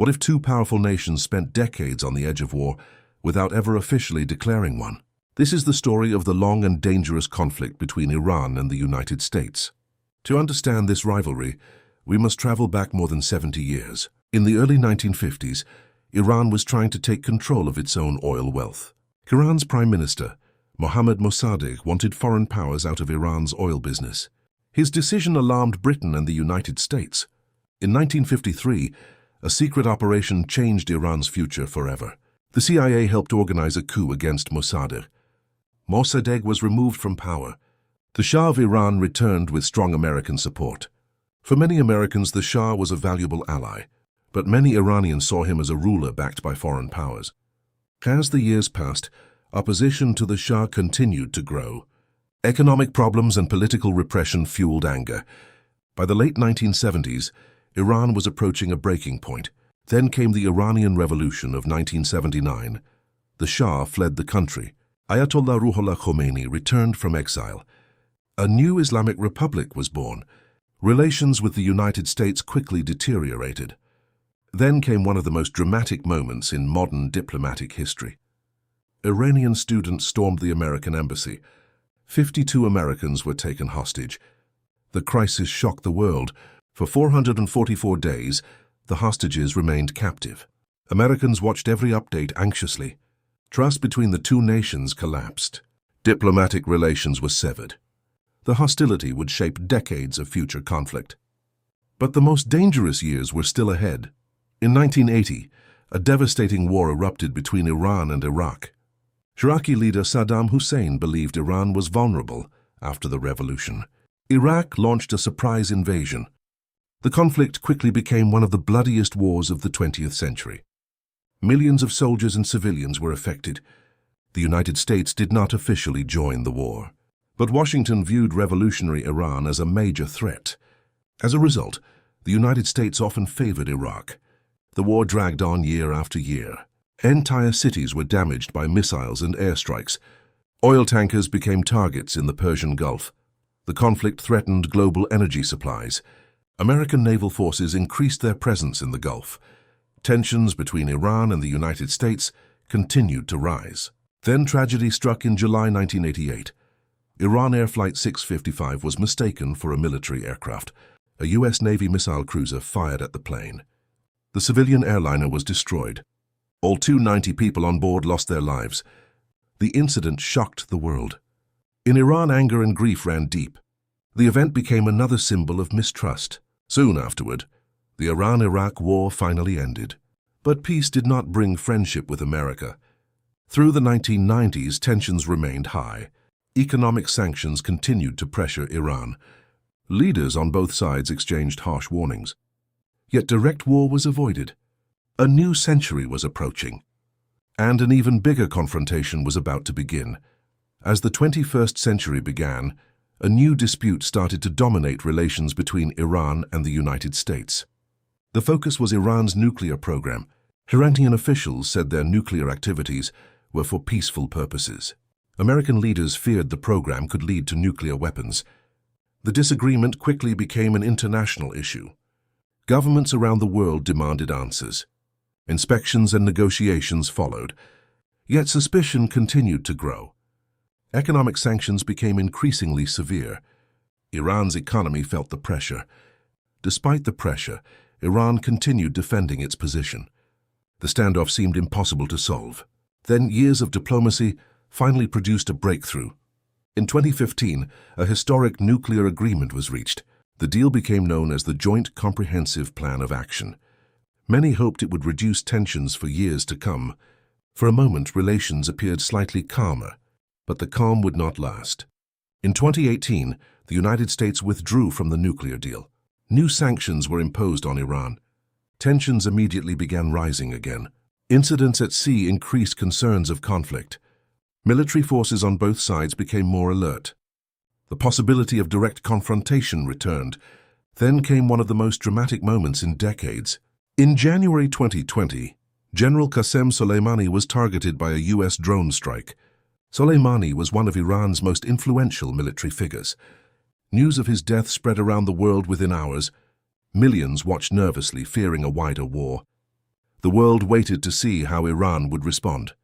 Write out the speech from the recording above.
What if two powerful nations spent decades on the edge of war without ever officially declaring one? This is the story of the long and dangerous conflict between Iran and the United States. To understand this rivalry, we must travel back more than 70 years. In the early 1950s, Iran was trying to take control of its own oil wealth. Iran's Prime Minister, Mohammad Mossadegh, wanted foreign powers out of Iran's oil business. His decision alarmed Britain and the United States. In 1953, a secret operation changed Iran's future forever. The CIA helped organize a coup against Mossadegh. Mossadegh was removed from power. The Shah of Iran returned with strong American support. For many Americans, the Shah was a valuable ally, but many Iranians saw him as a ruler backed by foreign powers. As the years passed, opposition to the Shah continued to grow. Economic problems and political repression fueled anger. By the late 1970s, Iran was approaching a breaking point. Then came the Iranian Revolution of 1979. The Shah fled the country. Ayatollah Ruhollah Khomeini returned from exile. A new Islamic Republic was born. Relations with the United States quickly deteriorated. Then came one of the most dramatic moments in modern diplomatic history. Iranian students stormed the American embassy. 52 Americans were taken hostage. The crisis shocked the world. For 444 days, the hostages remained captive. Americans watched every update anxiously. Trust between the two nations collapsed. Diplomatic relations were severed. The hostility would shape decades of future conflict. But the most dangerous years were still ahead. In 1980, a devastating war erupted between Iran and Iraq. Iraqi leader Saddam Hussein believed Iran was vulnerable after the revolution. Iraq launched a surprise invasion. The conflict quickly became one of the bloodiest wars of the 20th century. Millions of soldiers and civilians were affected. The United States did not officially join the war, but Washington viewed revolutionary Iran as a major threat. As a result, the United States often favored Iraq. The war dragged on year after year. Entire cities were damaged by missiles and airstrikes. Oil tankers became targets in the Persian Gulf. The conflict threatened global energy supplies. American naval forces increased their presence in the Gulf. Tensions between Iran and the United States continued to rise. Then tragedy struck in July 1988. Iran Air Flight 655 was mistaken for a military aircraft. A U.S. Navy missile cruiser fired at the plane. The civilian airliner was destroyed. All 290 people on board lost their lives. The incident shocked the world. In Iran, anger and grief ran deep. The event became another symbol of mistrust. Soon afterward, the Iran-Iraq war finally ended. But peace did not bring friendship with America. Through the 1990s, tensions remained high. Economic sanctions continued to pressure Iran. Leaders on both sides exchanged harsh warnings. Yet direct war was avoided. A new century was approaching, and an even bigger confrontation was about to begin. As the 21st century began, a new dispute started to dominate relations between Iran and the United States. The focus was Iran's nuclear program. Iranian officials said their nuclear activities were for peaceful purposes. American leaders feared the program could lead to nuclear weapons. The disagreement quickly became an international issue. Governments around the world demanded answers. Inspections and negotiations followed. Yet suspicion continued to grow. Economic sanctions became increasingly severe. Iran's economy felt the pressure. Despite the pressure, Iran continued defending its position. The standoff seemed impossible to solve. Then years of diplomacy finally produced a breakthrough. In 2015, a historic nuclear agreement was reached. The deal became known as the Joint Comprehensive Plan of Action. Many hoped it would reduce tensions for years to come. For a moment, relations appeared slightly calmer, but the calm would not last. In 2018, the United States withdrew from the nuclear deal. New sanctions were imposed on Iran. Tensions immediately began rising again. Incidents at sea increased concerns of conflict. Military forces on both sides became more alert. The possibility of direct confrontation returned. Then came one of the most dramatic moments in decades. In January 2020, General Qasem Soleimani was targeted by a U.S. drone strike. Soleimani was one of Iran's most influential military figures. News of his death spread around the world within hours. Millions watched nervously, fearing a wider war. The world waited to see how Iran would respond.